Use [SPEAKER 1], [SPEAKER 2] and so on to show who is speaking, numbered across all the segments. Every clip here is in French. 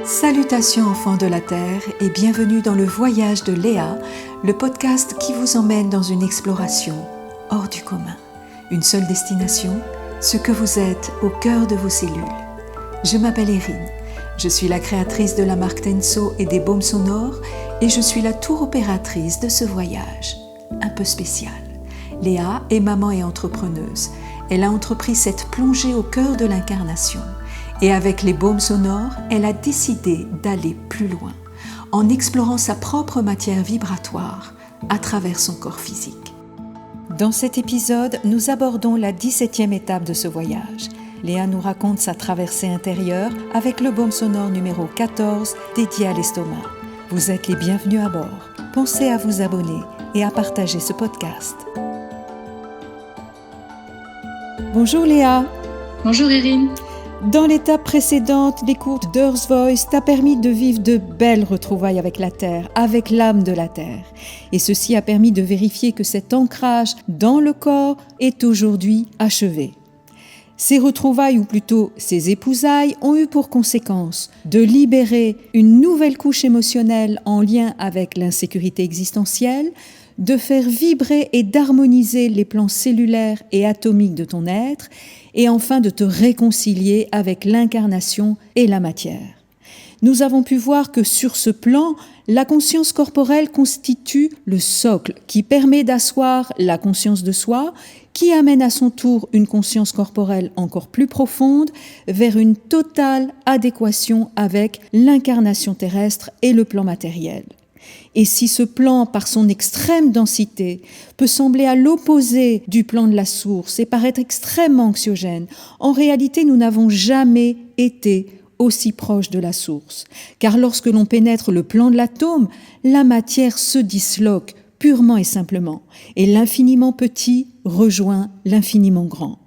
[SPEAKER 1] Salutations enfants de la Terre et bienvenue dans le voyage de Léa, le podcast qui vous emmène dans une exploration hors du commun. Une seule destination, ce que vous êtes au cœur de vos cellules. Je m'appelle Erin, je suis la créatrice de la marque Tenso et des baumes sonores et je suis la tour opératrice de ce voyage, un peu spécial. Léa est maman et entrepreneuse. Elle a entrepris cette plongée au cœur de l'incarnation. Et avec les baumes sonores, elle a décidé d'aller plus loin, en explorant sa propre matière vibratoire à travers son corps physique. Dans cet épisode, nous abordons la 17e étape de ce voyage. Léa nous raconte sa traversée intérieure avec le baume sonore numéro 14 dédié à l'estomac. Vous êtes les bienvenus à bord. Pensez à vous abonner et à partager ce podcast. Bonjour Léa.
[SPEAKER 2] Bonjour Erin.
[SPEAKER 1] Dans l'étape précédente, l'écoute d'Earth Voice t'a permis de vivre de belles retrouvailles avec la Terre, avec l'âme de la Terre. Et ceci a permis de vérifier que cet ancrage dans le corps est aujourd'hui achevé. Ces retrouvailles, ou plutôt ces épousailles, ont eu pour conséquence de libérer une nouvelle couche émotionnelle en lien avec l'insécurité existentielle, de faire vibrer et d'harmoniser les plans cellulaires et atomiques de ton être, et enfin de te réconcilier avec l'incarnation et la matière. Nous avons pu voir que sur ce plan, la conscience corporelle constitue le socle qui permet d'asseoir la conscience de soi, qui amène à son tour une conscience corporelle encore plus profonde vers une totale adéquation avec l'incarnation terrestre et le plan matériel. Et si ce plan, par son extrême densité, peut sembler à l'opposé du plan de la source et paraître extrêmement anxiogène, en réalité, nous n'avons jamais été aussi proches de la source. Car lorsque l'on pénètre le plan de l'atome, la matière se disloque purement et simplement, et l'infiniment petit rejoint l'infiniment grand.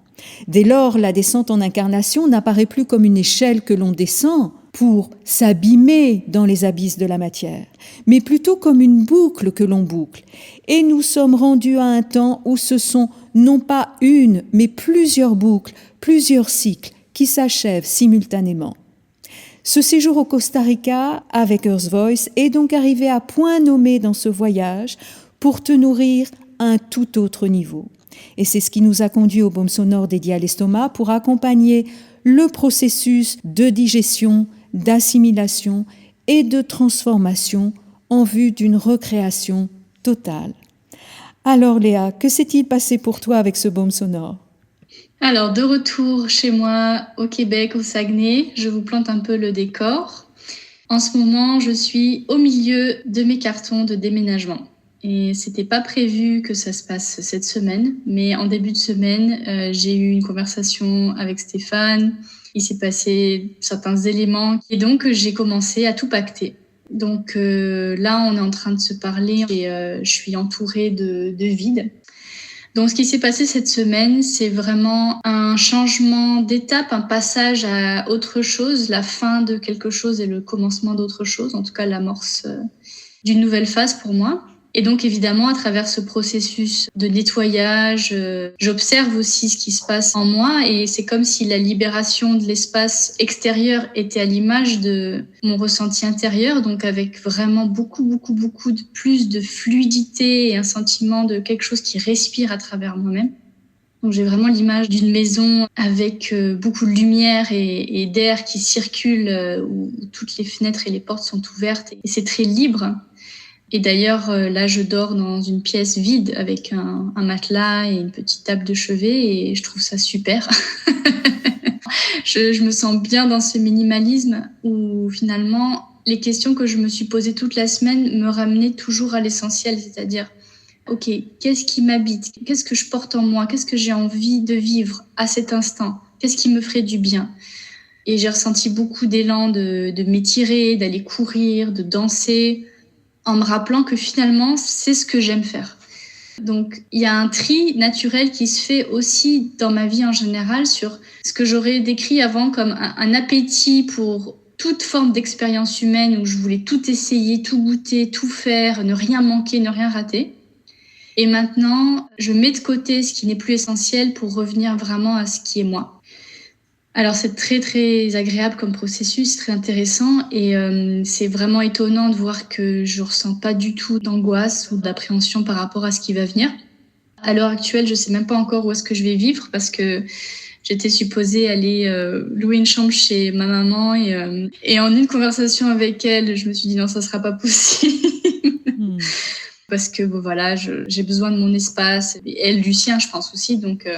[SPEAKER 1] Dès lors, la descente en incarnation n'apparaît plus comme une échelle que l'on descend pour s'abîmer dans les abysses de la matière, mais plutôt comme une boucle que l'on boucle. Et nous sommes rendus à un temps où ce sont non pas une, mais plusieurs boucles, plusieurs cycles qui s'achèvent simultanément. Ce séjour au Costa Rica avec Earth Voice est donc arrivé à point nommé dans ce voyage pour te nourrir à un tout autre niveau. Et c'est ce qui nous a conduit au baume sonore dédié à l'estomac pour accompagner le processus de digestion, d'assimilation et de transformation en vue d'une recréation totale. Alors Léa, que s'est-il passé pour toi avec ce baume sonore ?
[SPEAKER 2] Alors, de retour chez moi au Québec, au Saguenay, je vous plante un peu le décor. En ce moment, je suis au milieu de mes cartons de déménagement. Et c'était pas prévu que ça se passe cette semaine, mais en début de semaine, j'ai eu une conversation avec Stéphane. Il s'est passé certains éléments et donc j'ai commencé à tout pacter. Donc là, on est en train de se parler et je suis entourée de vide. Donc ce qui s'est passé cette semaine, c'est vraiment un changement d'étape, un passage à autre chose, la fin de quelque chose et le commencement d'autre chose, en tout cas l'amorce d'une nouvelle phase pour moi. Et donc évidemment, à travers ce processus de nettoyage, j'observe aussi ce qui se passe en moi et c'est comme si la libération de l'espace extérieur était à l'image de mon ressenti intérieur, donc avec vraiment beaucoup de plus de fluidité et un sentiment de quelque chose qui respire à travers moi-même. Donc j'ai vraiment l'image d'une maison avec beaucoup de lumière et d'air qui circule, où toutes les fenêtres et les portes sont ouvertes et c'est très libre. Et d'ailleurs, là, je dors dans une pièce vide avec un matelas et une petite table de chevet et je trouve ça super. Je me sens bien dans ce minimalisme où finalement, les questions que je me suis posées toute la semaine me ramenaient toujours à l'essentiel, c'est-à-dire, ok, qu'est-ce qui m'habite ? Qu'est-ce que je porte en moi ? Qu'est-ce que j'ai envie de vivre à cet instant ? Qu'est-ce qui me ferait du bien ? Et j'ai ressenti beaucoup d'élan de m'étirer, d'aller courir, de danser, en me rappelant que finalement, c'est ce que j'aime faire. Donc, il y a un tri naturel qui se fait aussi dans ma vie en général sur ce que j'aurais décrit avant comme un appétit pour toute forme d'expérience humaine où je voulais tout essayer, tout goûter, tout faire, ne rien manquer, ne rien rater. Et maintenant, je mets de côté ce qui n'est plus essentiel pour revenir vraiment à ce qui est moi. Alors c'est très très agréable comme processus, très intéressant et c'est vraiment étonnant de voir que je ressens pas du tout d'angoisse ou d'appréhension par rapport à ce qui va venir. À l'heure actuelle, je sais même pas encore où est-ce que je vais vivre parce que j'étais supposée aller louer une chambre chez ma maman et en une conversation avec elle, je me suis dit non, ça sera pas possible. Parce que bon, voilà, j'ai besoin de mon espace et elle du sien, je pense aussi. Donc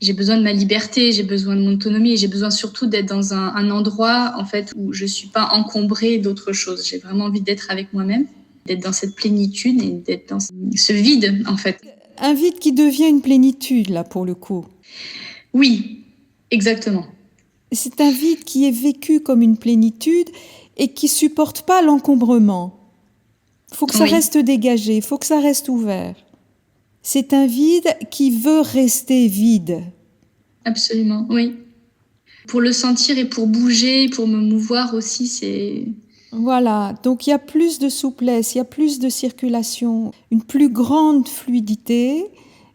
[SPEAKER 2] j'ai besoin de ma liberté, j'ai besoin de mon autonomie et j'ai besoin surtout d'être dans un endroit en fait où je suis pas encombrée d'autre chose. J'ai vraiment envie d'être avec moi-même, d'être dans cette plénitude et d'être dans ce vide en fait.
[SPEAKER 1] Un vide qui devient une plénitude, là, pour le coup.
[SPEAKER 2] Oui, exactement.
[SPEAKER 1] C'est un vide qui est vécu comme une plénitude et qui supporte pas l'encombrement. Il faut que ça reste dégagé, il faut que ça reste ouvert. C'est un vide qui veut rester vide.
[SPEAKER 2] Absolument, oui. Pour le sentir et pour bouger, pour me mouvoir aussi, c'est...
[SPEAKER 1] Voilà, donc il y a plus de souplesse, il y a plus de circulation, une plus grande fluidité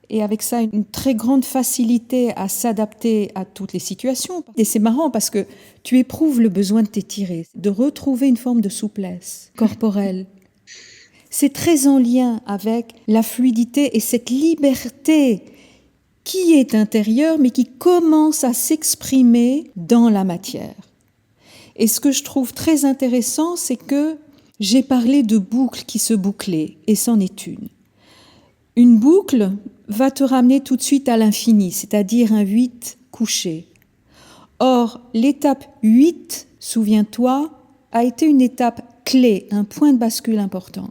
[SPEAKER 1] et avec ça une très grande facilité à s'adapter à toutes les situations. Et c'est marrant parce que tu éprouves le besoin de t'étirer, de retrouver une forme de souplesse corporelle. C'est très en lien avec la fluidité et cette liberté qui est intérieure mais qui commence à s'exprimer dans la matière. Et ce que je trouve très intéressant, c'est que j'ai parlé de boucles qui se bouclaient, et c'en est une. Une boucle va te ramener tout de suite à l'infini, c'est-à-dire un 8 couché. Or, l'étape 8, souviens-toi, a été une étape clé, un point de bascule important.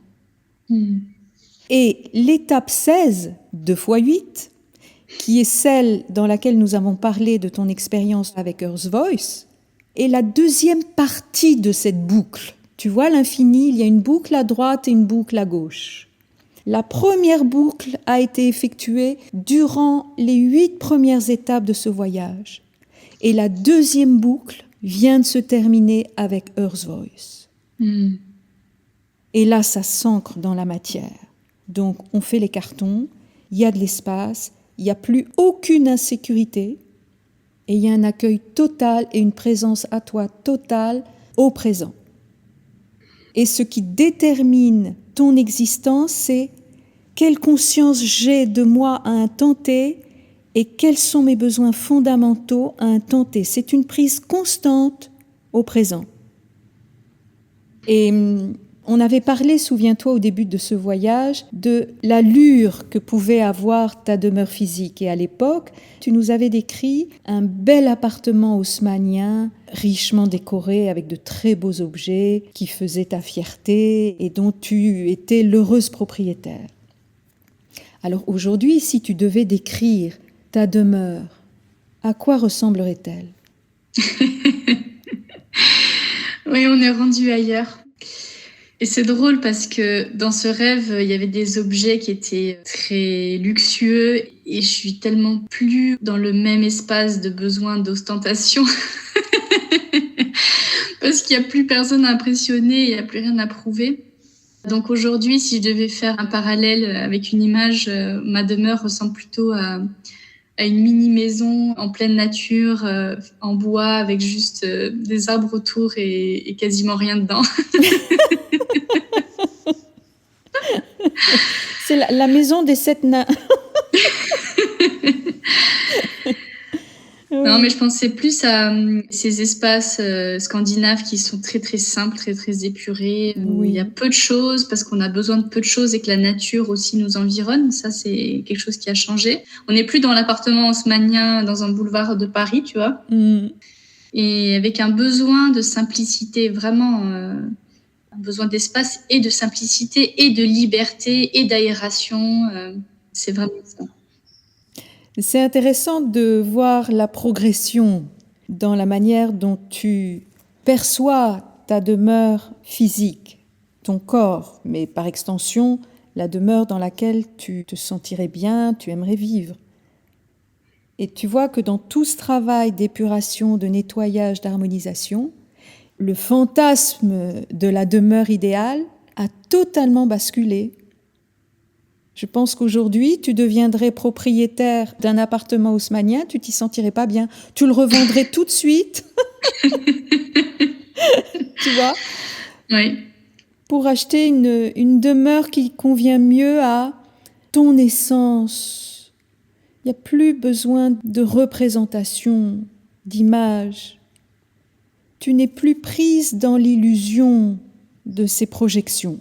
[SPEAKER 1] Et l'étape 16, 2 fois 8, qui est celle dans laquelle nous avons parlé de ton expérience avec Earth Voice, est la deuxième partie de cette boucle. Tu vois, l'infini, il y a une boucle à droite et une boucle à gauche. La première boucle a été effectuée durant les 8 premières étapes de ce voyage. Et la deuxième boucle vient de se terminer avec Earth Voice. Et là, ça s'ancre dans la matière. Donc, on fait les cartons, il y a de l'espace, il n'y a plus aucune insécurité, et il y a un accueil total et une présence à toi totale au présent. Et ce qui détermine ton existence, c'est quelle conscience j'ai de moi à un temps T et quels sont mes besoins fondamentaux à un temps T. C'est une prise constante au présent. Et on avait parlé, souviens-toi, au début de ce voyage, de l'allure que pouvait avoir ta demeure physique. Et à l'époque, tu nous avais décrit un bel appartement haussmannien, richement décoré avec de très beaux objets qui faisaient ta fierté et dont tu étais l'heureuse propriétaire. Alors aujourd'hui, si tu devais décrire ta demeure, à quoi ressemblerait-elle ?
[SPEAKER 2] Oui, on est rendu ailleurs. Et c'est drôle parce que dans ce rêve, il y avait des objets qui étaient très luxueux et je suis tellement plus dans le même espace de besoin d'ostentation parce qu'il n'y a plus personne à impressionner, il n'y a plus rien à prouver. Donc aujourd'hui, si je devais faire un parallèle avec une image, ma demeure ressemble plutôt à une mini-maison en pleine nature, en bois, avec juste des arbres autour et quasiment rien dedans.
[SPEAKER 1] C'est la maison des 7 nains.
[SPEAKER 2] Non, mais je pensais plus à ces espaces scandinaves qui sont très très simples, très très épurés, où il y a peu de choses parce qu'on a besoin de peu de choses et que la nature aussi nous environne. Ça, c'est quelque chose qui a changé. On n'est plus dans l'appartement haussmannien dans un boulevard de Paris, tu vois. Et avec un besoin de simplicité, vraiment un besoin d'espace et de simplicité et de liberté et d'aération. C'est vraiment ça.
[SPEAKER 1] C'est intéressant de voir la progression dans la manière dont tu perçois ta demeure physique, ton corps, mais par extension, la demeure dans laquelle tu te sentirais bien, tu aimerais vivre. Et tu vois que dans tout ce travail d'épuration, de nettoyage, d'harmonisation, le fantasme de la demeure idéale a totalement basculé. Je pense qu'aujourd'hui, tu deviendrais propriétaire d'un appartement haussmannien, tu t'y sentirais pas bien. Tu le revendrais tout de suite. Tu vois ?
[SPEAKER 2] Oui.
[SPEAKER 1] Pour acheter une demeure qui convient mieux à ton essence. Il n'y a plus besoin de représentation, d'image. Tu n'es plus prise dans l'illusion de ces projections.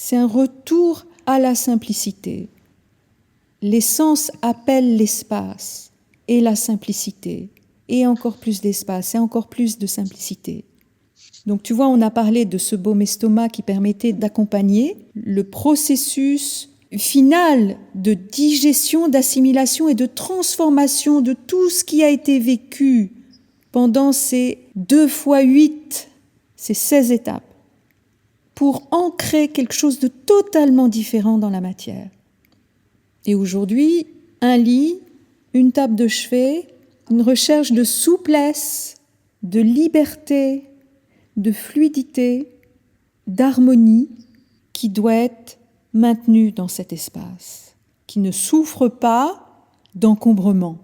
[SPEAKER 1] C'est un retour à la simplicité. L'essence appelle l'espace et la simplicité, et encore plus d'espace et encore plus de simplicité. Donc tu vois, on a parlé de ce baume estomac qui permettait d'accompagner le processus final de digestion, d'assimilation et de transformation de tout ce qui a été vécu pendant ces 2 fois 8, ces 16 étapes, pour ancrer quelque chose de totalement différent dans la matière. Et aujourd'hui, un lit, une table de chevet, une recherche de souplesse, de liberté, de fluidité, d'harmonie qui doit être maintenue dans cet espace, qui ne souffre pas d'encombrement.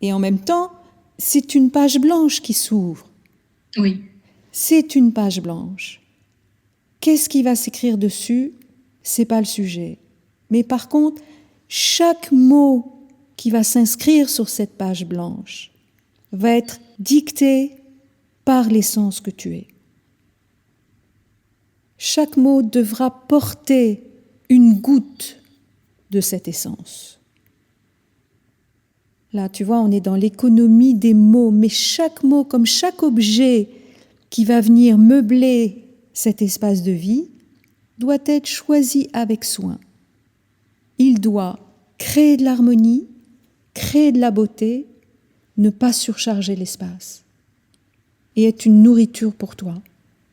[SPEAKER 1] Et en même temps, c'est une page blanche qui s'ouvre.
[SPEAKER 2] Oui.
[SPEAKER 1] C'est une page blanche. Qu'est-ce qui va s'écrire dessus ? C'est pas le sujet. Mais par contre, chaque mot qui va s'inscrire sur cette page blanche va être dicté par l'essence que tu es. Chaque mot devra porter une goutte de cette essence. Là, tu vois, on est dans l'économie des mots, mais chaque mot, comme chaque objet qui va venir meubler cet espace de vie, doit être choisi avec soin. Il doit créer de l'harmonie, créer de la beauté, ne pas surcharger l'espace et être une nourriture pour toi,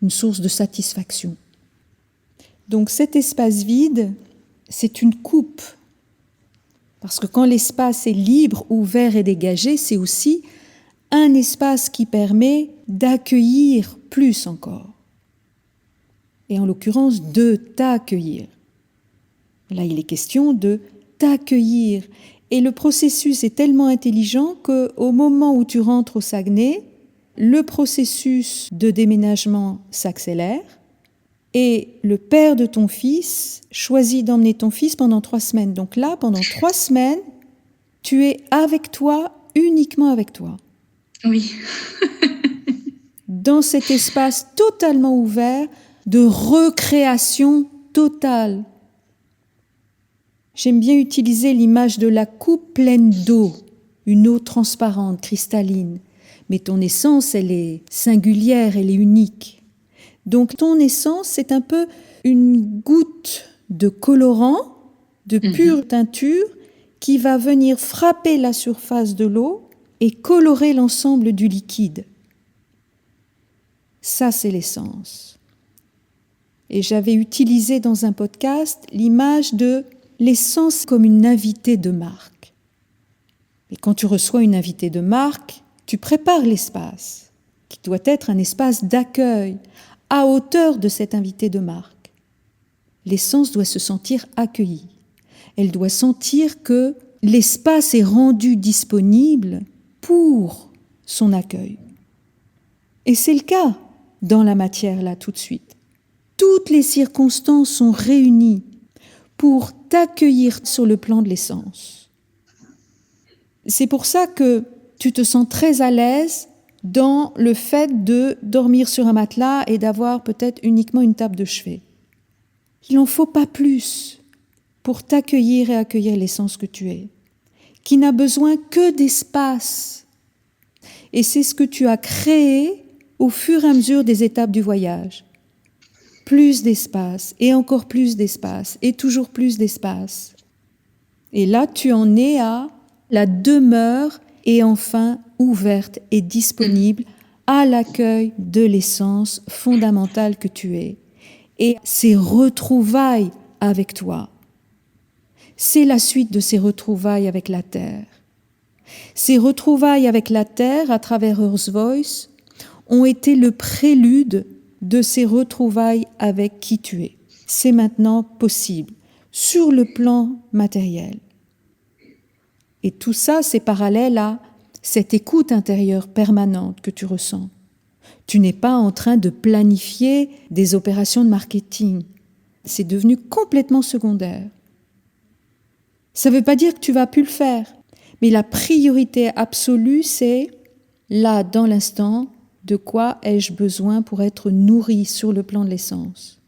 [SPEAKER 1] une source de satisfaction. Donc cet espace vide, c'est une coupe. Parce que quand l'espace est libre, ouvert et dégagé, c'est aussi un espace qui permet d'accueillir plus encore. Et en l'occurrence, de t'accueillir. Là, il est question de t'accueillir. Et le processus est tellement intelligent qu'au moment où tu rentres au Saguenay, le processus de déménagement s'accélère et le père de ton fils choisit d'emmener ton fils pendant 3 semaines. Donc là, pendant 3 semaines, tu es avec toi, uniquement avec toi.
[SPEAKER 2] Oui.
[SPEAKER 1] Dans cet espace totalement ouvert de recréation totale. J'aime bien utiliser l'image de la coupe pleine d'eau, une eau transparente, cristalline. Mais ton essence, elle est singulière, elle est unique. Donc ton essence, c'est un peu une goutte de colorant, de pure teinture, qui va venir frapper la surface de l'eau et colorer l'ensemble du liquide. Ça, c'est l'essence. Et j'avais utilisé dans un podcast l'image de l'essence comme une invitée de marque. Et quand tu reçois une invitée de marque, tu prépares l'espace, qui doit être un espace d'accueil, à hauteur de cette invitée de marque. L'essence doit se sentir accueillie. Elle doit sentir que l'espace est rendu disponible pour son accueil. Et c'est le cas dans la matière, là, tout de suite. Toutes les circonstances sont réunies pour t'accueillir sur le plan de l'essence. C'est pour ça que tu te sens très à l'aise dans le fait de dormir sur un matelas et d'avoir peut-être uniquement une table de chevet. Il n'en faut pas plus pour t'accueillir et accueillir l'essence que tu es, qui n'a besoin que d'espace. Et c'est ce que tu as créé au fur et à mesure des étapes du voyage. Plus d'espace, et encore plus d'espace, et toujours plus d'espace. Et là, tu en es à la demeure est enfin ouverte et disponible à l'accueil de l'essence fondamentale que tu es. Et ces retrouvailles avec toi, c'est la suite de ces retrouvailles avec la Terre. Ces retrouvailles avec la Terre, à travers Earth Voice, ont été le prélude de ces retrouvailles avec qui tu es. C'est maintenant possible, sur le plan matériel. Et tout ça, c'est parallèle à cette écoute intérieure permanente que tu ressens. Tu n'es pas en train de planifier des opérations de marketing. C'est devenu complètement secondaire. Ça ne veut pas dire que tu ne vas plus le faire, mais la priorité absolue, c'est là, dans l'instant, de quoi ai-je besoin pour être nourri sur le plan de l'essence.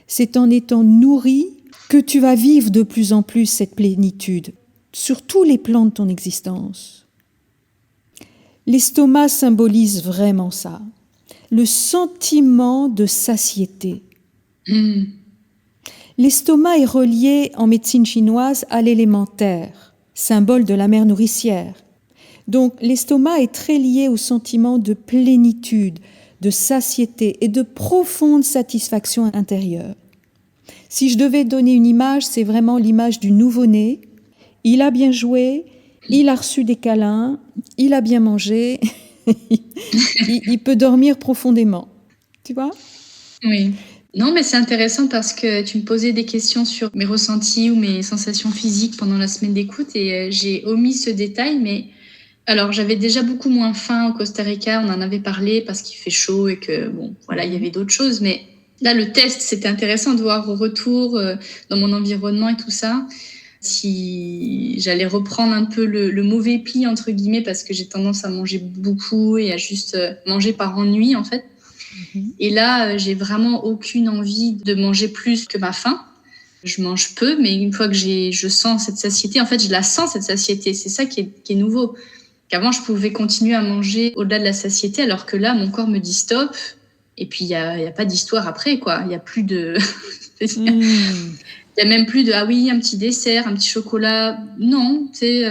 [SPEAKER 1] C'est en étant nourri que tu vas vivre de plus en plus cette plénitude, sur tous les plans de ton existence. L'estomac symbolise vraiment ça, le sentiment de satiété. L'estomac est relié en médecine chinoise à l'élémentaire, symbole de la mère nourricière. Donc l'estomac est très lié au sentiment de plénitude, de satiété et de profonde satisfaction intérieure. Si je devais donner une image, c'est vraiment l'image du nouveau-né. Il a bien joué, il a reçu des câlins, il a bien mangé, il peut dormir profondément. Tu vois ?
[SPEAKER 2] Oui. Non, mais c'est intéressant parce que tu me posais des questions sur mes ressentis ou mes sensations physiques pendant la semaine d'écoute et j'ai omis ce détail, mais alors j'avais déjà beaucoup moins faim au Costa Rica, on en avait parlé parce qu'il fait chaud et que bon, voilà, il y avait d'autres choses, mais là le test, c'était intéressant de voir au retour dans mon environnement et tout ça, si j'allais reprendre un peu le mauvais pli entre guillemets parce que j'ai tendance à manger beaucoup et à juste manger par ennui en fait. Et là, j'ai vraiment aucune envie de manger plus que ma faim. Je mange peu, mais une fois que je sens cette satiété, en fait, je la sens cette satiété. C'est ça qui est nouveau. Qu'avant, je pouvais continuer à manger au-delà de la satiété, alors que là, mon corps me dit stop. Et puis, il y a pas d'histoire après, quoi. Il y a plus de... Il y a même plus de, ah oui, un petit dessert, un petit chocolat. Non, c'est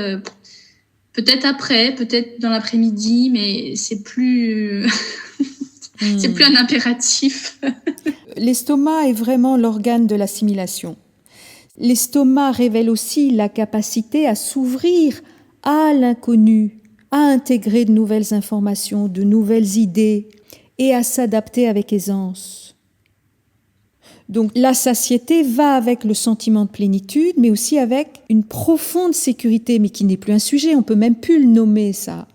[SPEAKER 2] peut-être après, peut-être dans l'après-midi, mais c'est plus... C'est plus un impératif.
[SPEAKER 1] L'estomac est vraiment l'organe de l'assimilation. L'estomac révèle aussi la capacité à s'ouvrir à l'inconnu, à intégrer de nouvelles informations, de nouvelles idées et à s'adapter avec aisance. Donc la satiété va avec le sentiment de plénitude, mais aussi avec une profonde sécurité, mais qui n'est plus un sujet, on ne peut même plus le nommer ça.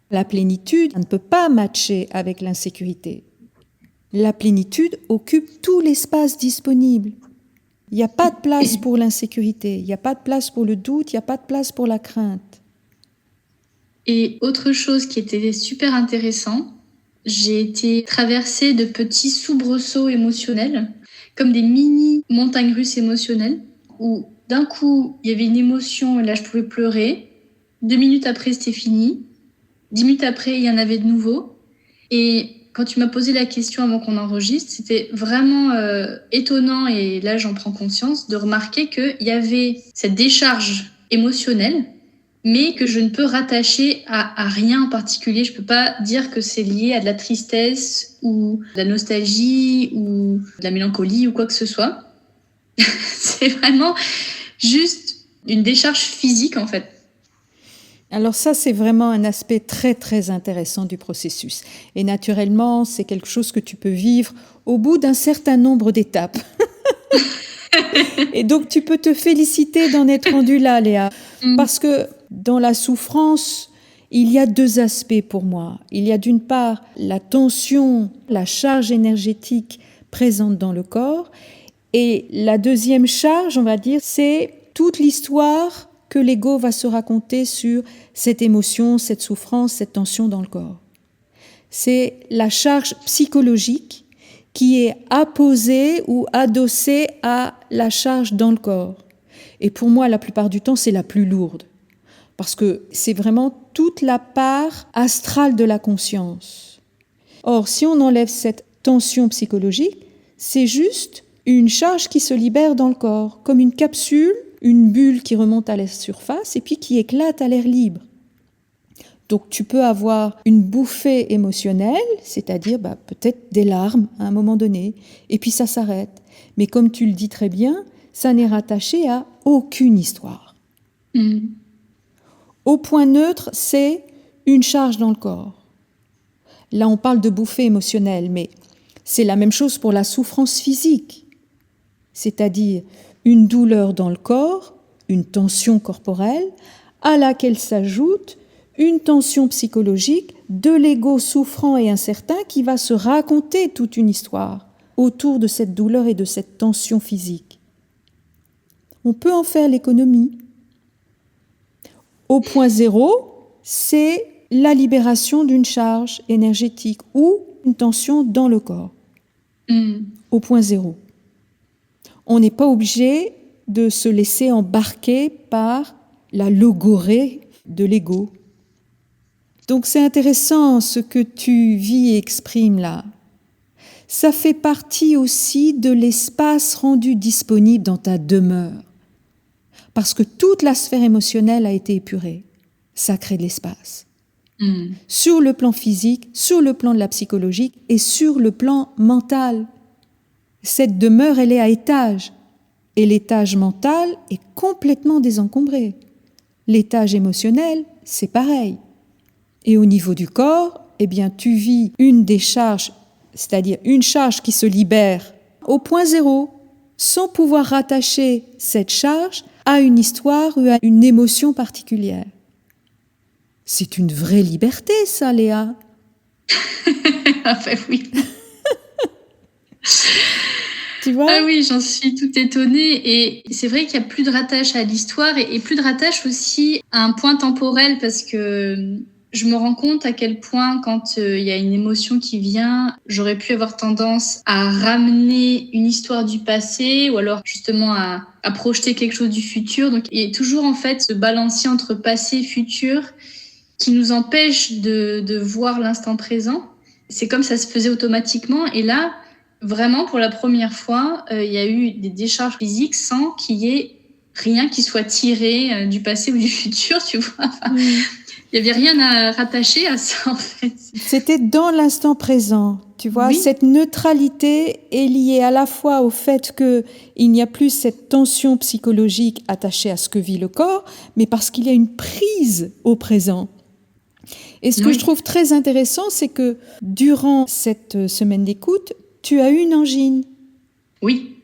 [SPEAKER 1] La plénitude ne peut pas matcher avec l'insécurité. La plénitude occupe tout l'espace disponible. Il n'y a pas de place pour l'insécurité, il n'y a pas de place pour le doute, il n'y a pas de place pour la crainte.
[SPEAKER 2] Et autre chose qui était super intéressant, j'ai été traversée de petits soubresauts émotionnels, comme des mini montagnes russes émotionnelles, où d'un coup, il y avait une émotion et là, je pouvais pleurer. 2 minutes après, c'était fini. 10 minutes après, il y en avait de nouveau. Et quand tu m'as posé la question avant qu'on enregistre, c'était vraiment étonnant, et là j'en prends conscience, de remarquer qu'il y avait cette décharge émotionnelle, mais que je ne peux rattacher à rien en particulier. Je ne peux pas dire que c'est lié à de la tristesse ou de la nostalgie ou de la mélancolie ou quoi que ce soit. C'est vraiment juste une décharge physique en fait.
[SPEAKER 1] Alors ça, c'est vraiment un aspect très, très intéressant du processus. Et naturellement, c'est quelque chose que tu peux vivre au bout d'un certain nombre d'étapes. Et donc, tu peux te féliciter d'en être rendu là, Léa. Parce que dans la souffrance, il y a 2 aspects pour moi. Il y a d'une part la tension, la charge énergétique présente dans le corps. Et la deuxième charge, on va dire, c'est toute l'histoire que l'ego va se raconter sur cette émotion, cette souffrance, cette tension dans le corps. C'est la charge psychologique qui est apposée ou adossée à la charge dans le corps. Et pour moi, la plupart du temps, c'est la plus lourde. Parce que c'est vraiment toute la part astrale de la conscience. Or, si on enlève cette tension psychologique, c'est juste une charge qui se libère dans le corps, comme une capsule, une bulle qui remonte à la surface et puis qui éclate à l'air libre. Donc tu peux avoir une bouffée émotionnelle, c'est-à-dire peut-être des larmes à un moment donné, et puis ça s'arrête. Mais comme tu le dis très bien, ça n'est rattaché à aucune histoire. Au point neutre, c'est une charge dans le corps. Là, on parle de bouffée émotionnelle, mais C'est la même chose pour la souffrance physique, c'est-à-dire une douleur dans le corps, une tension corporelle, à laquelle s'ajoute une tension psychologique de l'ego souffrant et incertain qui va se raconter toute une histoire autour de cette douleur et de cette tension physique. On peut en faire l'économie. Au point zéro, c'est la libération d'une charge énergétique ou une tension dans le corps. Au point zéro. On n'est pas obligé de se laisser embarquer par la logorée de l'ego. Donc c'est intéressant ce que tu vis et exprimes là. Ça fait partie aussi de l'espace rendu disponible dans ta demeure. Parce que toute la sphère émotionnelle a été épurée. Ça crée de l'espace. Sur le plan physique, sur le plan de la psychologie et sur le plan mental. Cette demeure, elle est à étage. Et l'étage mental est complètement désencombré. L'étage émotionnel, c'est pareil. Et au niveau du corps, eh bien, tu vis une décharge, c'est-à-dire une charge qui se libère au point zéro, sans pouvoir rattacher cette charge à une histoire ou à une émotion particulière. C'est une vraie liberté, ça, Léa.
[SPEAKER 2] Ah ben oui.
[SPEAKER 1] Tu vois ?
[SPEAKER 2] Ah oui, j'en suis tout étonnée. Et c'est vrai qu'il n'y a plus de rattache à l'histoire et plus de rattache aussi à un point temporel parce que je me rends compte à quel point quand il y a une émotion qui vient, j'aurais pu avoir tendance à ramener une histoire du passé ou alors justement à projeter quelque chose du futur. Donc il y a toujours en fait ce balancier entre passé et futur qui nous empêche de voir l'instant présent. C'est comme ça se faisait automatiquement. Et là, vraiment, pour la première fois, il y a eu des décharges physiques sans qu'il y ait rien qui soit tiré du passé ou du futur, tu vois. Enfin, il n'y avait rien à rattacher à ça, en fait.
[SPEAKER 1] C'était dans l'instant présent, tu vois.
[SPEAKER 2] Oui.
[SPEAKER 1] Cette neutralité est liée à la fois au fait qu'il n'y a plus cette tension psychologique attachée à ce que vit le corps, mais parce qu'il y a une prise au présent. Et ce que je trouve très intéressant, c'est que durant cette semaine d'écoute, tu as eu une angine.
[SPEAKER 2] Oui.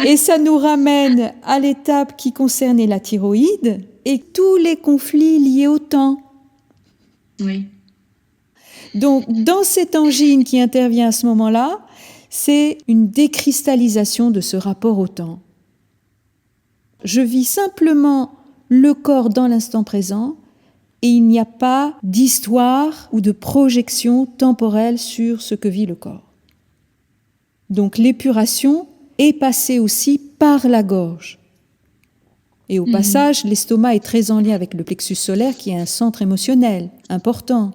[SPEAKER 1] Et ça nous ramène à l'étape qui concernait la thyroïde et tous les conflits liés au temps.
[SPEAKER 2] Oui.
[SPEAKER 1] Donc, dans cette angine qui intervient à ce moment-là, c'est une décristallisation de ce rapport au temps. Je vis simplement le corps dans l'instant présent et il n'y a pas d'histoire ou de projection temporelle sur ce que vit le corps. Donc, l'épuration est passée aussi par la gorge. Et au passage, l'estomac est très en lien avec le plexus solaire qui est un centre émotionnel important,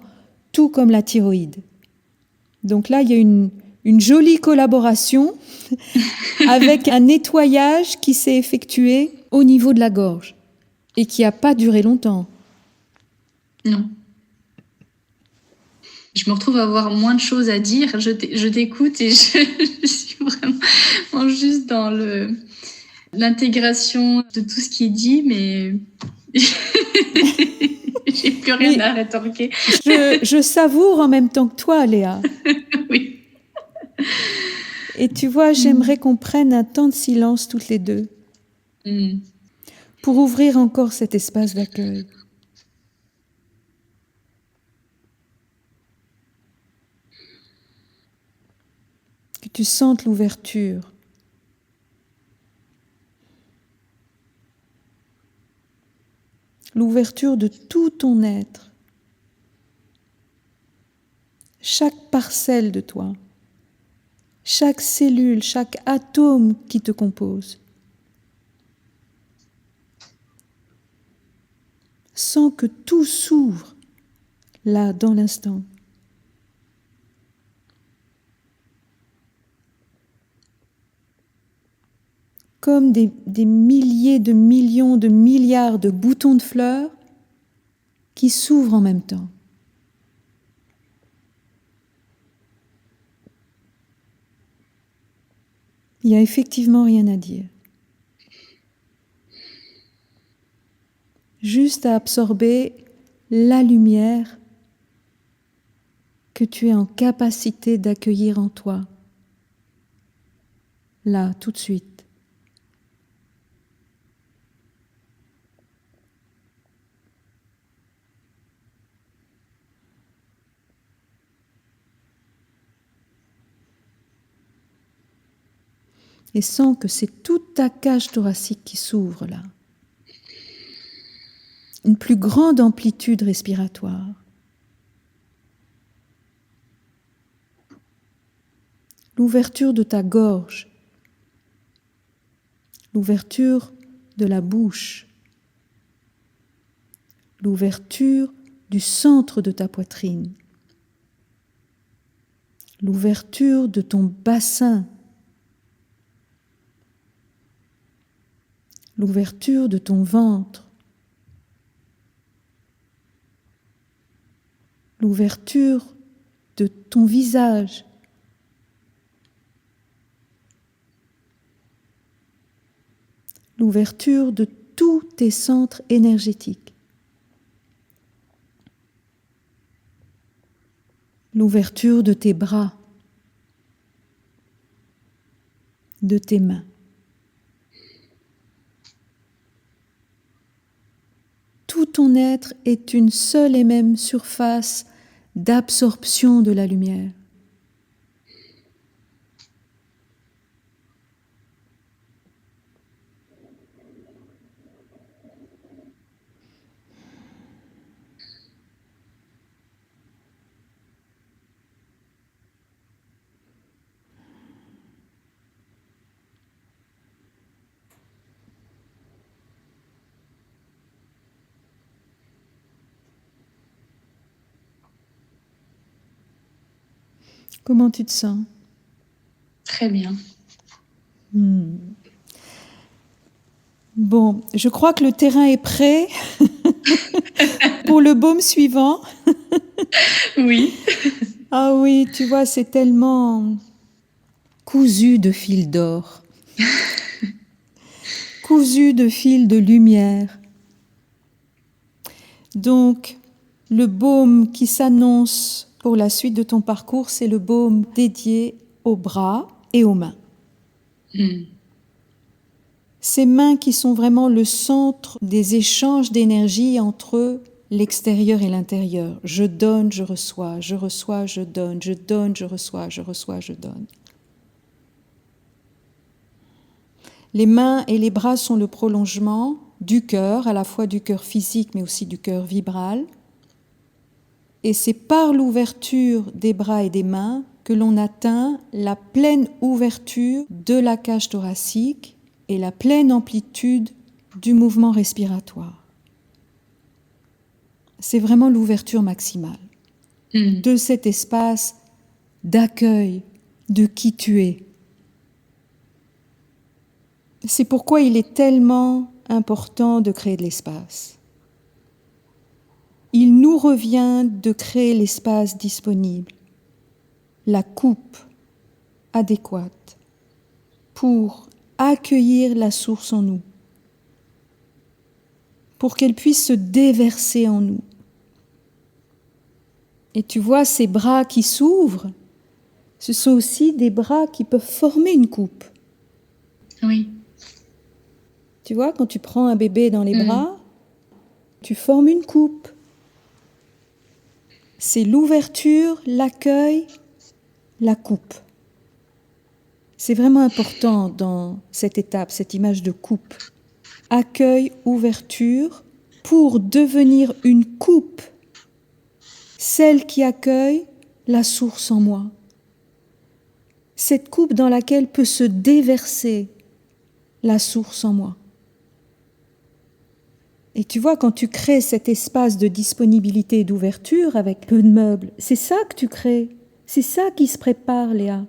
[SPEAKER 1] tout comme la thyroïde. Donc là, il y a une jolie collaboration avec un nettoyage qui s'est effectué au niveau de la gorge et qui n'a pas duré longtemps.
[SPEAKER 2] Non. Je me retrouve à avoir moins de choses à dire. Je t'écoute et je suis vraiment juste dans l'intégration de tout ce qui est dit, mais j'ai plus rien à rétorquer.
[SPEAKER 1] Je savoure en même temps que toi, Léa.
[SPEAKER 2] Oui.
[SPEAKER 1] Et tu vois, j'aimerais qu'on prenne un temps de silence toutes les deux pour ouvrir encore cet espace d'accueil. Que tu sentes l'ouverture. L'ouverture de tout ton être. Chaque parcelle de toi. Chaque cellule, chaque atome qui te compose. Sens que tout s'ouvre là, dans l'instant. Comme des milliers de millions de milliards de boutons de fleurs qui s'ouvrent en même temps. Il n'y a effectivement rien à dire. Juste à absorber la lumière que tu es en capacité d'accueillir en toi, là, tout de suite. Et sens que c'est toute ta cage thoracique qui s'ouvre là. Une plus grande amplitude respiratoire. L'ouverture de ta gorge. L'ouverture de la bouche. L'ouverture du centre de ta poitrine. L'ouverture de ton bassin. L'ouverture de ton ventre, l'ouverture de ton visage, l'ouverture de tous tes centres énergétiques, l'ouverture de tes bras, de tes mains. Tout ton être est une seule et même surface d'absorption de la lumière. Comment tu te sens?
[SPEAKER 2] Très bien.
[SPEAKER 1] Bon, je crois que le terrain est prêt pour le baume suivant.
[SPEAKER 2] Oui.
[SPEAKER 1] Ah oui, tu vois, c'est tellement cousu de fils d'or, cousu de fils de lumière. Donc, le baume qui s'annonce pour la suite de ton parcours, c'est le baume dédié aux bras et aux mains. Ces mains qui sont vraiment le centre des échanges d'énergie entre l'extérieur et l'intérieur. Je donne, je reçois, je reçois, je donne, je reçois, je donne. Les mains et les bras sont le prolongement du cœur, à la fois du cœur physique mais aussi du cœur vibral. Et c'est par l'ouverture des bras et des mains que l'on atteint la pleine ouverture de la cage thoracique et la pleine amplitude du mouvement respiratoire. C'est vraiment l'ouverture maximale de cet espace d'accueil de qui tu es. C'est pourquoi il est tellement important de créer de l'espace. Il nous revient de créer l'espace disponible, la coupe adéquate pour accueillir la source en nous, pour qu'elle puisse se déverser en nous. Et tu vois, ces bras qui s'ouvrent, ce sont aussi des bras qui peuvent former une coupe.
[SPEAKER 2] Oui.
[SPEAKER 1] Tu vois, quand tu prends un bébé dans les bras, tu formes une coupe. C'est l'ouverture, l'accueil, la coupe. C'est vraiment important dans cette étape, cette image de coupe. Accueil, ouverture, pour devenir une coupe, celle qui accueille la source en moi. Cette coupe dans laquelle peut se déverser la source en moi. Et tu vois, quand tu crées cet espace de disponibilité et d'ouverture avec peu de meubles, c'est ça que tu crées. C'est ça qui se prépare, Léa.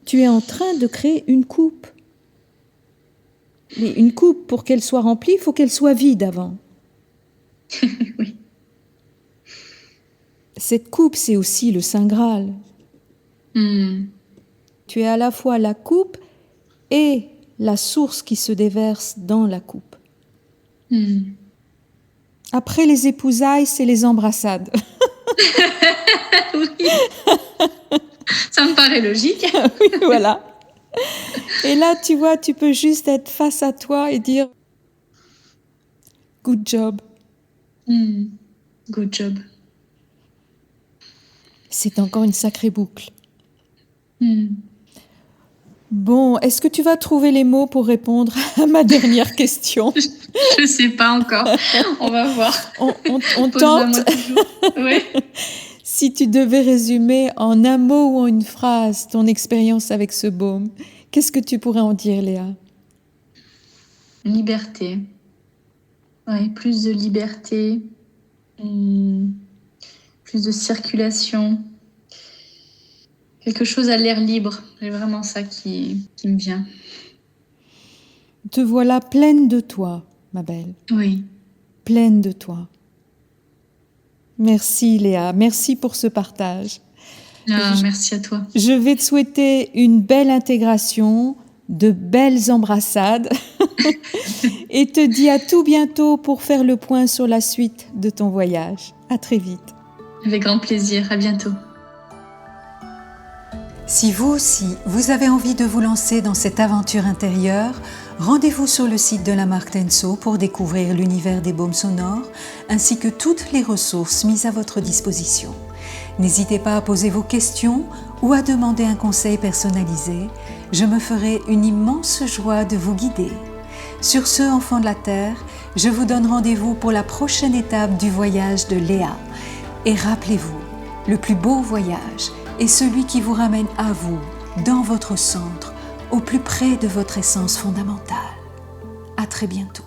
[SPEAKER 1] Tu es en train de créer une coupe. Mais une coupe, pour qu'elle soit remplie, il faut qu'elle soit vide avant.
[SPEAKER 2] Oui.
[SPEAKER 1] Cette coupe, c'est aussi le Saint Graal. Tu es à la fois la coupe et la source qui se déverse dans la coupe. Après les épousailles, c'est les embrassades.
[SPEAKER 2] Oui, ça me paraît logique.
[SPEAKER 1] Oui, voilà. Et là, tu vois, tu peux juste être face à toi et dire « Good job ».
[SPEAKER 2] Good job.
[SPEAKER 1] C'est encore une sacrée boucle.
[SPEAKER 2] Hmm.
[SPEAKER 1] Bon, est-ce que tu vas trouver les mots pour répondre à ma dernière question?
[SPEAKER 2] Je sais pas encore. On va voir.
[SPEAKER 1] On
[SPEAKER 2] Pose-la
[SPEAKER 1] tente.
[SPEAKER 2] moi toujours. Oui.
[SPEAKER 1] Si tu devais résumer en un mot ou en une phrase ton expérience avec ce baume, qu'est-ce que tu pourrais en dire, Léa?
[SPEAKER 2] Liberté. Oui, plus de liberté, plus de circulation. Quelque chose à l'air libre. C'est vraiment ça qui me vient.
[SPEAKER 1] Te voilà pleine de toi, ma belle.
[SPEAKER 2] Oui.
[SPEAKER 1] Pleine de toi. Merci, Léa. Merci pour ce partage.
[SPEAKER 2] Merci à toi.
[SPEAKER 1] Je vais te souhaiter une belle intégration, de belles embrassades et te dis à tout bientôt pour faire le point sur la suite de ton voyage. À très vite.
[SPEAKER 2] Avec grand plaisir. À bientôt.
[SPEAKER 1] Si vous aussi, vous avez envie de vous lancer dans cette aventure intérieure, rendez-vous sur le site de la marque Tenso pour découvrir l'univers des baumes sonores ainsi que toutes les ressources mises à votre disposition. N'hésitez pas à poser vos questions ou à demander un conseil personnalisé. Je me ferai une immense joie de vous guider. Sur ce, enfants de la Terre, je vous donne rendez-vous pour la prochaine étape du voyage de Léa. Et rappelez-vous, le plus beau voyage est celui qui vous ramène à vous, dans votre centre, au plus près de votre essence fondamentale. À très bientôt.